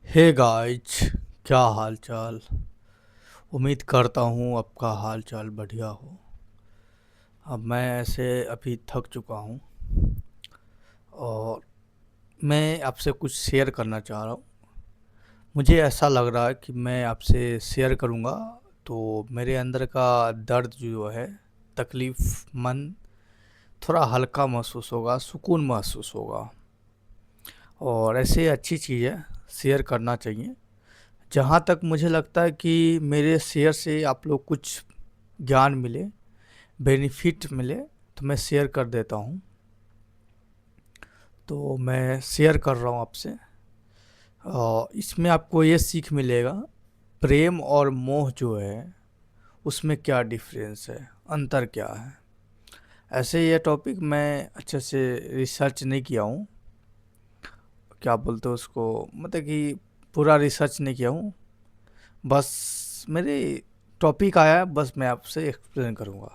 Hey guys, क्या हाल चाल। उम्मीद करता हूँ आपका हाल चाल बढ़िया हो। अब मैं ऐसे अभी थक चुका हूँ और मैं आपसे कुछ शेयर करना चाह रहा हूँ। मुझे ऐसा लग रहा है कि मैं आपसे शेयर करूँगा तो मेरे अंदर का दर्द जो है, तकलीफ़, मन थोड़ा हल्का महसूस होगा, सुकून महसूस होगा। और ऐसे अच्छी चीज़ है, शेयर करना चाहिए। जहाँ तक मुझे लगता है कि मेरे शेयर से आप लोग कुछ ज्ञान मिले, बेनिफिट मिले, तो मैं शेयर कर देता हूँ। तो मैं शेयर कर रहा हूँ आपसे। इसमें आपको ये सीख मिलेगा, प्रेम और मोह जो है उसमें क्या डिफरेंस है, अंतर क्या है। ऐसे ये टॉपिक मैं अच्छे से रिसर्च नहीं किया हूँ, क्या बोलते हैं उसको, मतलब कि पूरा रिसर्च नहीं किया हूँ। बस मेरे टॉपिक आया, बस मैं आपसे एक्सप्लेन करूँगा।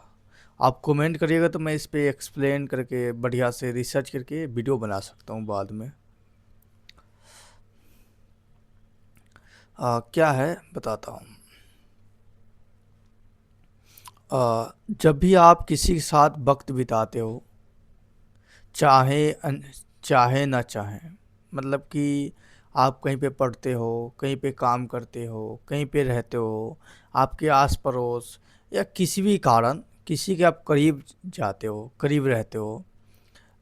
आप कमेंट करिएगा तो मैं इस पे एक्सप्लेन करके बढ़िया से रिसर्च करके वीडियो बना सकता हूँ बाद में। क्या है बताता हूँ। जब भी आप किसी के साथ वक्त बिताते हो, चाहे चाहे ना चाहें, मतलब कि आप कहीं पे पढ़ते हो, कहीं पे काम करते हो, कहीं पे रहते हो, आपके आस पड़ोस या किसी भी कारण किसी के आप करीब जाते हो, करीब रहते हो,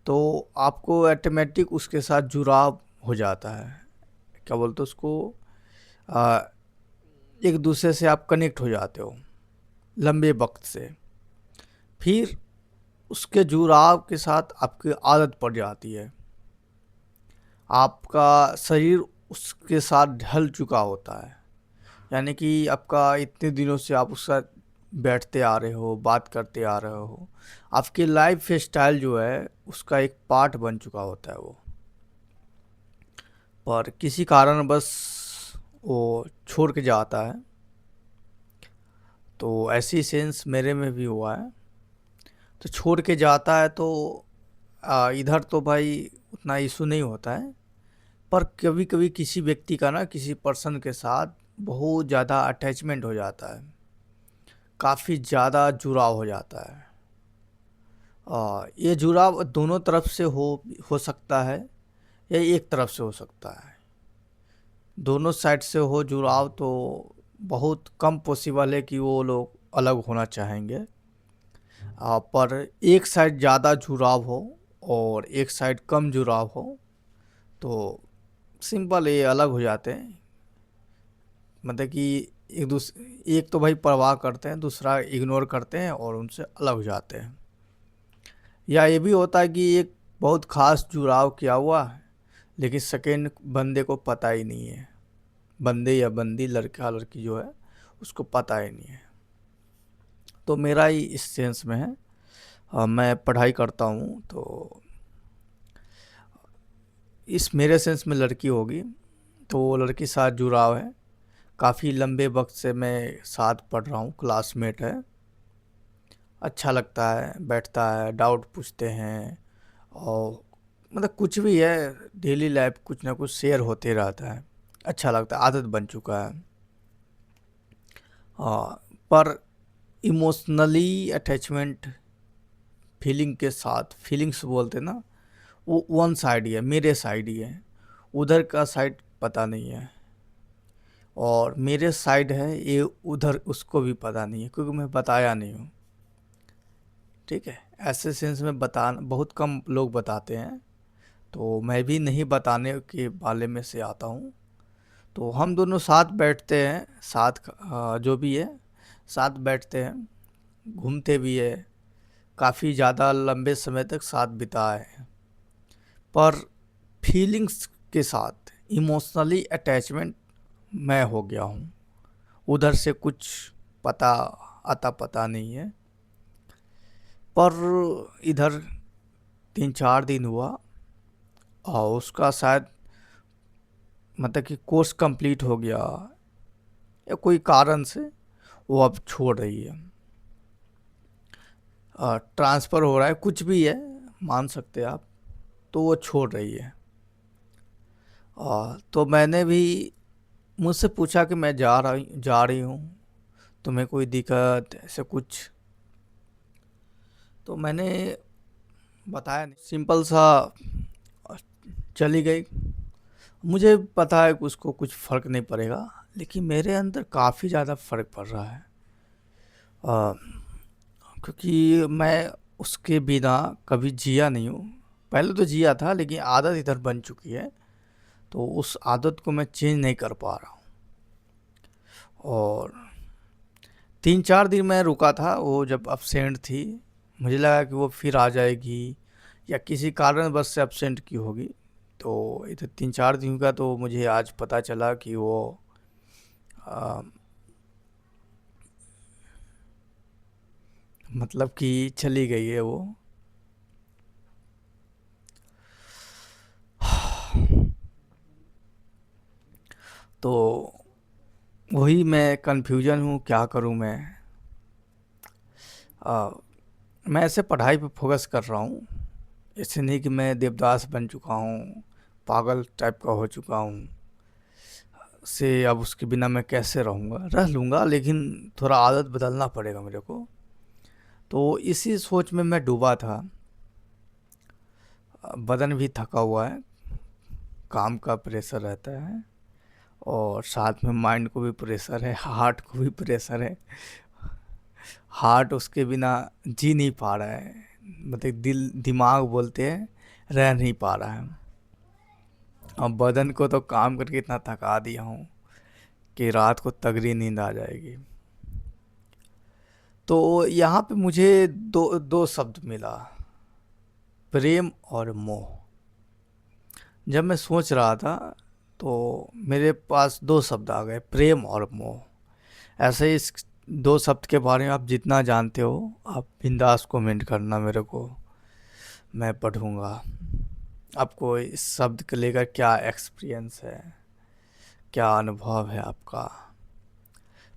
तो आपको ऑटोमेटिक उसके साथ जुड़ाव हो जाता है। क्या बोलते हैं उसको, आ, एक दूसरे से आप कनेक्ट हो जाते हो लंबे वक्त से। फिर उसके जुड़ाव के साथ आपकी आदत पड़ जाती है, आपका शरीर उसके साथ ढल चुका होता है। यानी कि आपका इतने दिनों से आप उसके साथ बैठते आ रहे हो, बात करते आ रहे हो, आपकी लाइफ स्टाइल जो है उसका एक पार्ट बन चुका होता है वो। पर किसी कारण बस वो छोड़ के जाता है। तो ऐसी सेंस मेरे में भी हुआ है। तो छोड़ के जाता है तो इधर तो भाई उतना इशू नहीं होता है, पर कभी कभी किसी व्यक्ति का ना किसी पर्सन के साथ बहुत ज़्यादा अटैचमेंट हो जाता है, काफ़ी ज़्यादा जुड़ाव हो जाता है। ये जुड़ाव दोनों तरफ से हो सकता है या एक तरफ से हो सकता है। दोनों साइड से हो जुड़ाव तो बहुत कम पॉसिबल है कि वो लोग अलग होना चाहेंगे। पर एक साइड ज़्यादा जुड़ाव हो और एक साइड कम जुड़ाव हो तो सिंपल ये अलग हो जाते हैं। मतलब कि एक तो भाई परवाह करते हैं, दूसरा इग्नोर करते हैं और उनसे अलग हो जाते हैं। या ये भी होता है कि एक बहुत खास जुड़ाव किया हुआ है, लेकिन सेकेंड बंदे को पता ही नहीं है, बंदे या बंदी, लड़का लड़की जो है उसको पता ही नहीं है। तो मेरा ही इस सेंस में है। मैं पढ़ाई करता हूँ तो इस मेरे सेंस में लड़की होगी, तो वो लड़की साथ जुड़ाव है। काफ़ी लंबे वक्त से मैं साथ पढ़ रहा हूँ, क्लासमेट है। अच्छा लगता है, बैठता है, डाउट पूछते हैं और मतलब कुछ भी है, डेली लाइफ कुछ ना कुछ शेयर होते रहता है। अच्छा लगता है, आदत बन चुका है। हाँ, पर इमोशनली अटैचमेंट फीलिंग के साथ, फीलिंग्स बोलते हैं ना, वो वन साइड ही है, मेरे साइड ही है, उधर का साइड पता नहीं है। और मेरे साइड है ये, उधर उसको भी पता नहीं है क्योंकि मैं बताया नहीं हूँ। ठीक है, ऐसे सेंस में बता बहुत कम लोग बताते हैं, तो मैं भी नहीं बताने के बारे में से आता हूँ। तो हम दोनों साथ बैठते हैं, साथ जो भी है साथ बैठते हैं, घूमते भी है, काफ़ी ज़्यादा लंबे समय तक साथ बिताए हैं। पर फीलिंग्स के साथ इमोशनली अटैचमेंट मैं हो गया हूँ, उधर से कुछ पता आता पता नहीं है। पर इधर 3-4 दिन हुआ और उसका शायद मतलब कि कोर्स कंप्लीट हो गया या कोई कारण से वो अब छोड़ रही है। ट्रांसफ़र हो रहा है, कुछ भी है, मान सकते हैं आप। तो वो छोड़ रही है। तो मैंने भी मुझसे पूछा कि मैं जा रही हूँ, तुम्हें कोई दिक्कत ऐसे कुछ? तो मैंने बताया नहीं, सिंपल सा चली गई। मुझे पता है कि उसको कुछ फ़र्क नहीं पड़ेगा, लेकिन मेरे अंदर काफ़ी ज़्यादा फ़र्क पड़ रहा है। अ, क्योंकि मैं उसके बिना कभी जिया नहीं हूँ। पहले तो जिया था, लेकिन आदत इधर बन चुकी है, तो उस आदत को मैं चेंज नहीं कर पा रहा हूँ। और 3-4 दिन मैं रुका था, वो जब एब्सेंट थी, मुझे लगा कि वो फिर आ जाएगी या किसी कारणवश से एब्सेंट की होगी। तो इधर 3-4 दिन का, तो मुझे आज पता चला कि वो अ, मतलब कि चली गई है वो। तो वही मैं कन्फ्यूजन हूँ, क्या करूँ मैं। अ, मैं ऐसे पढ़ाई पे फोकस कर रहा हूँ, ऐसे नहीं कि मैं देवदास बन चुका हूँ, पागल टाइप का हो चुका हूँ से। अब उसके बिना मैं कैसे रहूँगा? रह लूँगा, लेकिन थोड़ा आदत बदलना पड़ेगा मेरे को। तो इसी सोच में मैं डूबा था। बदन भी थका हुआ है, काम का प्रेशर रहता है, और साथ में माइंड को भी प्रेशर है, हार्ट को भी प्रेशर है। हार्ट उसके बिना जी नहीं पा रहा है, मतलब दिल दिमाग बोलते हैं, रह नहीं पा रहा है। और बदन को तो काम करके इतना थका दिया हूँ कि रात को तगड़ी नींद आ जाएगी। तो यहाँ पे मुझे दो दो शब्द मिला, प्रेम और मोह। जब मैं सोच रहा था, तो मेरे पास दो शब्द आ गए, प्रेम और मोह। ऐसे ही इस दो शब्द के बारे में आप जितना जानते हो, आप बिंदास कमेंट करना मेरे को, मैं पढ़ूंगा। आपको इस शब्द को लेकर क्या एक्सपीरियंस है, क्या अनुभव है आपका,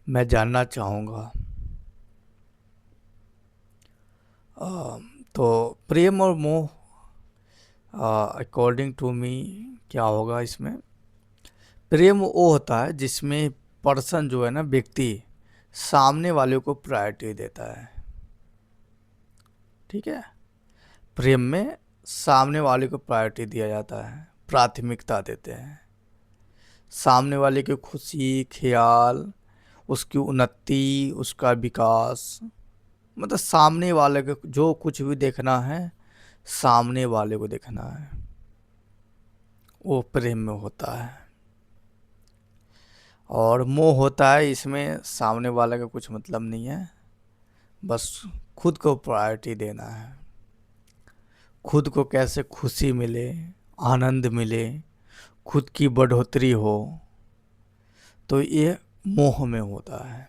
मैं जानना चाहूँगा। तो प्रेम और मोह, अकॉर्डिंग टू मी, क्या होगा इसमें? प्रेम वो होता है जिसमें पर्सन जो है ना, व्यक्ति, सामने वाले को प्रायोरिटी देता है। ठीक है? प्रेम में सामने वाले को प्रायोरिटी दिया जाता है, प्राथमिकता देते हैं। सामने वाले की खुशी, ख्याल, उसकी उन्नति, उसका विकास, मतलब सामने वाले को जो कुछ भी देखना है, सामने वाले को देखना है, वो प्रेम में होता है। और मोह होता है, इसमें सामने वाले का कुछ मतलब नहीं है, बस खुद को प्रायोरिटी देना है। खुद को कैसे खुशी मिले, आनंद मिले, खुद की बढ़ोतरी हो, तो ये मोह में होता है।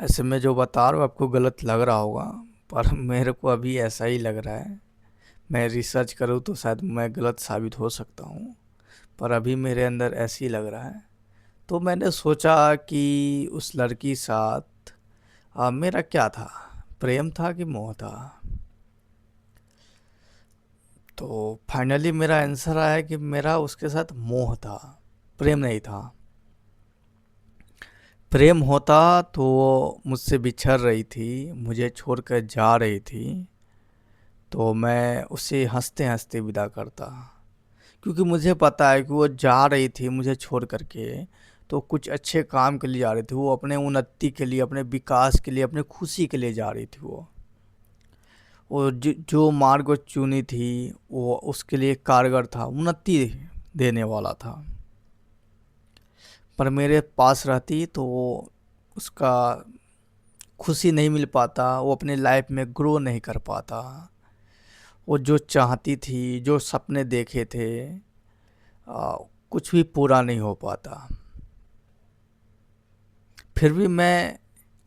ऐसे मैं जो बता रहा हूँ आपको गलत लग रहा होगा, पर मेरे को अभी ऐसा ही लग रहा है। मैं रिसर्च करूँ तो शायद मैं गलत साबित हो सकता हूँ, पर अभी मेरे अंदर ऐसे ही लग रहा है। तो मैंने सोचा कि उस लड़की साथ मेरा क्या था, प्रेम था कि मोह था? तो फाइनली मेरा आंसर आया कि मेरा उसके साथ मोह था, प्रेम नहीं था। प्रेम होता तो वो मुझसे बिछड़ रही थी, मुझे छोड़कर जा रही थी, तो मैं उसे हंसते हंसते विदा करता। क्योंकि मुझे पता है कि वो जा रही थी मुझे छोड़ करके, तो कुछ अच्छे काम के लिए जा रही थी, वो अपने उन्नति के लिए, अपने विकास के लिए, अपने खुशी के लिए जा रही थी। वो जो मार्ग वो चुनी थी, वो उसके लिए कारगर था, उन्नति देने वाला था। पर मेरे पास रहती तो वो, उसका खुशी नहीं मिल पाता, वो अपने लाइफ में ग्रो नहीं कर पाता। वो जो चाहती थी, जो सपने देखे थे, कुछ भी पूरा नहीं हो पाता। फिर भी मैं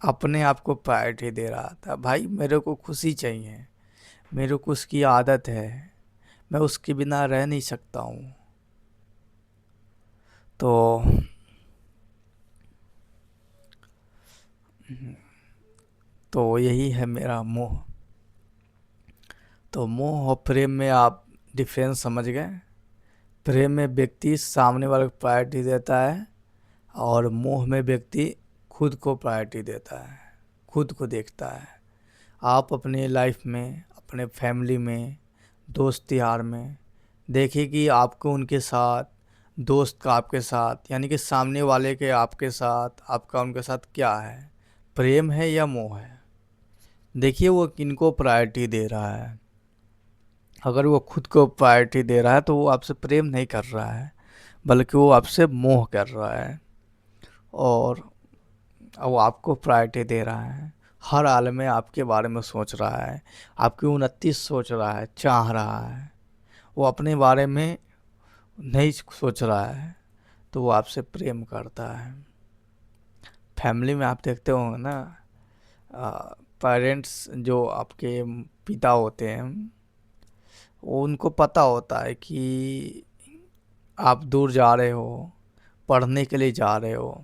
अपने आप को प्रायोरिटी दे रहा था, भाई मेरे को खुशी चाहिए, मेरे को उसकी आदत है, मैं उसके बिना रह नहीं सकता हूँ। तो तो यही है मेरा मोह। तो मोह और प्रेम में आप डिफरेंस समझ गए? प्रेम में व्यक्ति सामने वाले को प्रायोरिटी देता है, और मोह में व्यक्ति खुद को प्रायोरिटी देता है, खुद को देखता है। आप अपने लाइफ में, अपने फैमिली में, दोस्त यार में देखिए कि आपको उनके साथ, दोस्त का आपके साथ, यानी कि सामने वाले के आपके साथ, आपका उनके साथ क्या है, प्रेम है या मोह है। देखिए वो किनको प्रायोरिटी दे रहा है। अगर वो खुद को प्रायोरिटी दे रहा है तो वो आपसे प्रेम नहीं कर रहा है, बल्कि वो आपसे मोह कर रहा है। और वो आपको प्रायोरिटी दे रहा है, हर हाल में आपके बारे में सोच रहा है, आपकी उन्नति सोच रहा है, चाह रहा है। वो अपने बारे में नहीं सोच रहा है, तो वो आपसे प्रेम करता है। फैमिली में आप देखते होंगे ना, पेरेंट्स जो आपके पिता होते हैं, वो उनको पता होता है कि आप दूर जा रहे हो, पढ़ने के लिए जा रहे हो,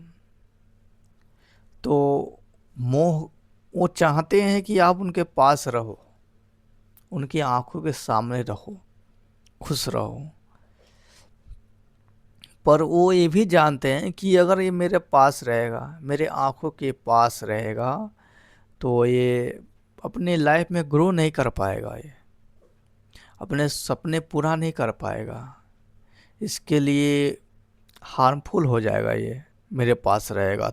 तो मोह, वो चाहते हैं कि आप उनके पास रहो, उनकी आंखों के सामने रहो, खुश रहो। पर वो ये भी जानते हैं कि अगर ये मेरे पास रहेगा, मेरे आंखों के पास रहेगा, तो ये अपने लाइफ में ग्रो नहीं कर पाएगा, ये अपने सपने पूरा नहीं कर पाएगा। इसके लिए हार्मफुल हो जाएगा ये मेरे पास रहेगा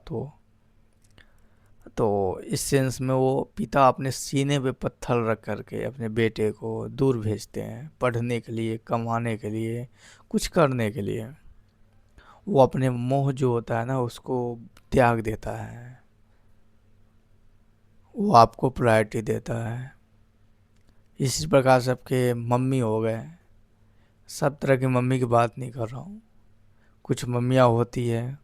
तो इस सेंस में वो पिता अपने सीने पे पत्थर रख करके अपने बेटे को दूर भेजते हैं, पढ़ने के लिए, कमाने के लिए, कुछ करने के लिए। वो अपने मोह जो होता है ना उसको त्याग देता है, वो आपको प्रायोरिटी देता है। इसी प्रकार से आपके मम्मी हो गए, सब तरह की मम्मी की बात नहीं कर रहा हूँ। कुछ मम्मियाँ होती है,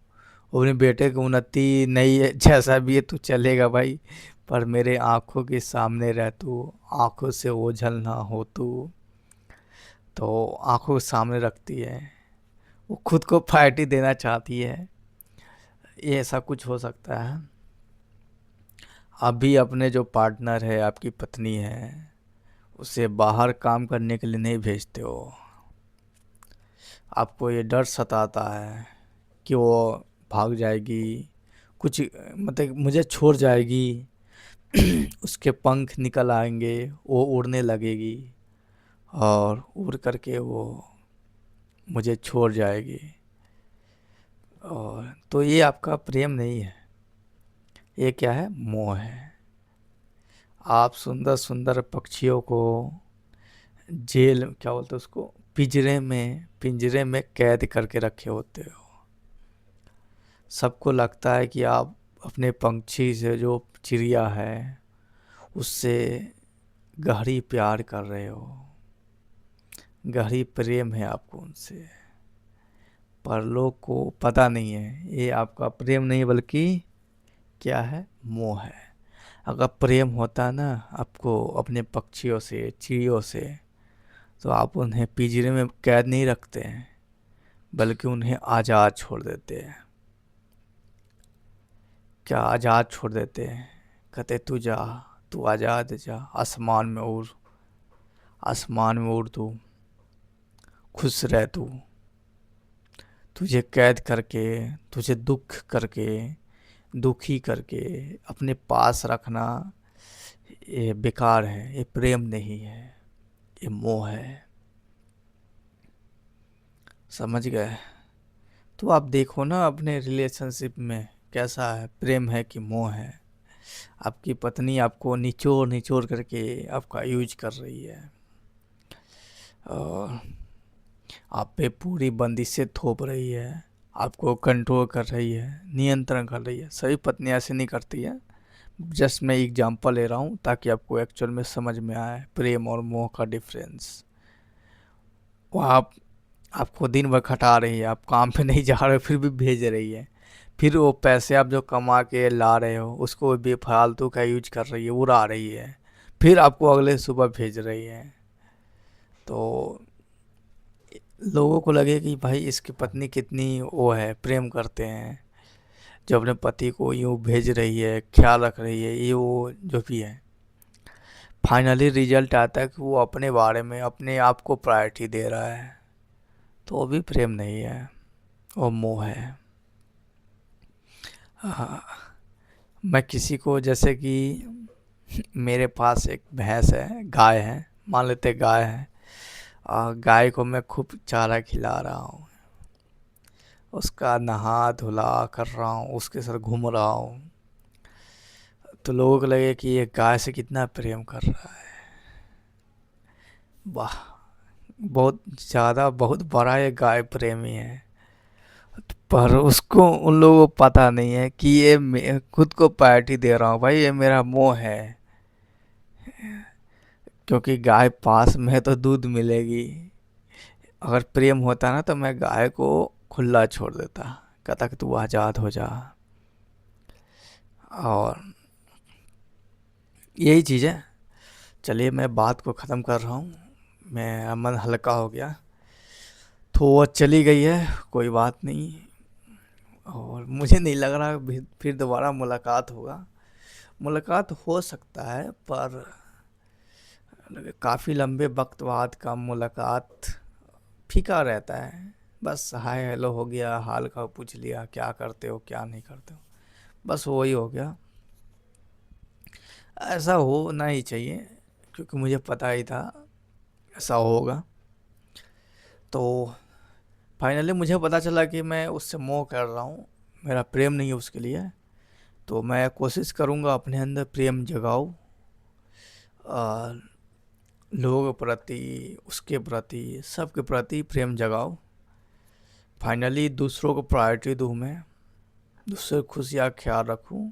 वो अपने बेटे की उन्नति नहीं है, जैसा भी है तू चलेगा भाई, पर मेरे आँखों के सामने रह तू, आँखों से ओझल ना हो तू। तो आँखों के सामने रखती है, वो खुद को प्रायोरिटी देना चाहती है। ये ऐसा कुछ हो सकता है। आप भी अपने जो पार्टनर है, आपकी पत्नी है, उसे बाहर काम करने के लिए नहीं भेजते हो। आपको ये डर सताता है कि वो भाग जाएगी, कुछ मतलब मुझे छोड़ जाएगी, उसके पंख निकल आएंगे, वो उड़ने लगेगी और उड़ करके वो मुझे छोड़ जाएगी। और तो ये आपका प्रेम नहीं है, ये क्या है, मोह है। आप सुंदर सुंदर पक्षियों को जेल, क्या बोलते हैं उसको, पिंजरे में कैद करके रखे होते हो। सबको लगता है कि आप अपने पंछी से, जो चिड़िया है, उससे गहरी प्यार कर रहे हो, गहरी प्रेम है आपको उनसे। पर लोग को पता नहीं है ये आपका प्रेम नहीं, बल्कि क्या है, मोह है। अगर प्रेम होता ना आपको अपने पक्षियों से, चिड़ियों से, तो आप उन्हें पिंजरे में कैद नहीं रखते हैं, बल्कि उन्हें आज़ाद छोड़ देते हैं। क्या आज़ाद छोड़ देते हैं, कहते तू जा, तू आज़ाद जा, आसमान में उड़, आसमान में उड़ तू, खुश रह तू। तुझे कैद करके, तुझे दुखी करके अपने पास रखना, ये बेकार है, ये प्रेम नहीं है, ये मोह है। समझ गए। तो आप देखो ना अपने रिलेशनशिप में कैसा है, प्रेम है कि मोह है। आपकी पत्नी आपको निचोड़ निचोड़ करके आपका यूज कर रही है, और आप पे पूरी बंदिशें थोप रही है, आपको कंट्रोल कर रही है, नियंत्रण कर रही है। सभी पत्नियां ऐसे नहीं करती है, जस्ट मैं एग्जांपल ले रहा हूँ ताकि आपको एक्चुअल में समझ में आए प्रेम और मोह का डिफरेंस। वो आपको दिन भर खटा रही है, आप काम पे नहीं जा रहे हो फिर भी भेज रही है। फिर वो पैसे आप जो कमा के ला रहे हो उसको बेफालतू का यूज कर रही है, उड़ा रही है, फिर आपको अगले सुबह भेज रही है। तो लोगों को लगे कि भाई इसकी पत्नी कितनी वो है, प्रेम करते हैं, जो अपने पति को यूँ भेज रही है, ख्याल रख रही है, ये वो जो भी है। फाइनली रिजल्ट आता है कि वो अपने बारे में, अपने आप को प्रायोरिटी दे रहा है, तो वो भी प्रेम नहीं है, वो मोह है। हाँ, मैं किसी को, जैसे कि मेरे पास एक भैंस है, गाय है, मान लेते गाय है, गाय को मैं खूब चारा खिला रहा हूँ, उसका नहा धुला कर रहा हूँ, उसके साथ घूम रहा हूँ, तो लोगों को लगे कि ये गाय से कितना प्रेम कर रहा है। वाह, बहुत ज़्यादा, बहुत बड़ा ये गाय प्रेमी है। पर उसको, उन लोगों को पता नहीं है कि ये खुद को पार्टी दे रहा हूँ भाई, ये मेरा मोह है। क्योंकि गाय पास में है तो दूध मिलेगी। अगर प्रेम होता ना तो मैं गाय को खुला छोड़ देता, कहता कि तू आज़ाद हो जा। और यही चीज़ है। चलिए मैं बात को ख़त्म कर रहा हूँ, मैं मन हल्का हो गया। तो वो चली गई है, कोई बात नहीं। और मुझे नहीं लग रहा फिर दोबारा मुलाकात होगा। मुलाकात हो सकता है, पर काफ़ी लंबे वक्त बाद का मुलाकात फीका रहता है। बस हाय हेलो हो गया, हाल का पूछ लिया, क्या करते हो क्या नहीं करते हो, बस वही हो गया। ऐसा होना ही चाहिए, क्योंकि मुझे पता ही था ऐसा होगा। तो फाइनली मुझे पता चला कि मैं उससे मोह कर रहा हूँ, मेरा प्रेम नहीं है उसके लिए। तो मैं कोशिश करूँगा अपने अंदर प्रेम जगाऊँ, और लोगों के प्रति, उसके प्रति, सबके प्रति प्रेम जगाऊँ। फाइनली दूसरों को प्रायोरिटी दूँ मैं, दूसरे खुशियाँ ख्याल रखूँ,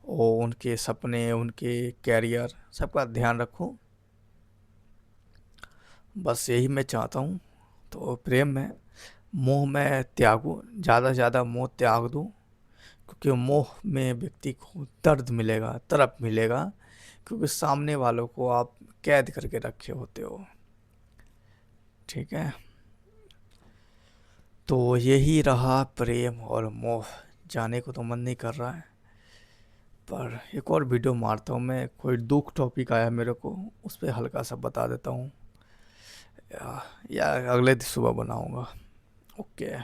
और उनके सपने, उनके कैरियर, सबका ध्यान रखूँ। बस यही मैं चाहता हूँ। तो प्रेम में, मोह में त्यागूँ, ज़्यादा से ज़्यादा मोह त्याग दूँ। क्योंकि मोह में व्यक्ति को दर्द मिलेगा, तड़प मिलेगा, क्योंकि सामने वालों को आप कैद करके रखे होते हो। ठीक है, तो यही रहा प्रेम और मोह। जाने को तो मन नहीं कर रहा है, पर एक और वीडियो मारता हूँ मैं, कोई दुख टॉपिक आया मेरे को, उस पर हल्का सा बता देता हूँ, या अगले दिन सुबह बनाऊँगा। ओके।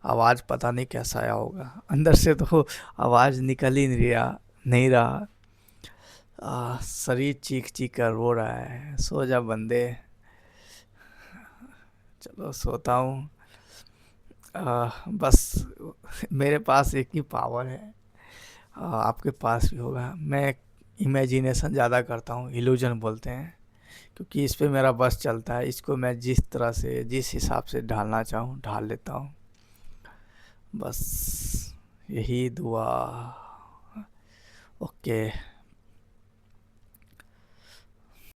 आवाज़ पता नहीं कैसा आया होगा, अंदर से तो आवाज़ निकल ही नहीं रहा। शरीर चीख चीख कर रो रहा है, सो जा बंदे। चलो सोता हूँ। बस मेरे पास एक ही पावर है, आपके पास भी होगा। मैं इमेजिनेशन ज़्यादा करता हूँ, इल्यूजन बोलते हैं, क्योंकि इस पे मेरा बस चलता है। इसको मैं जिस तरह से, जिस हिसाब से ढालना चाहूँ ढाल लेता हूँ। बस यही दुआ। ओके।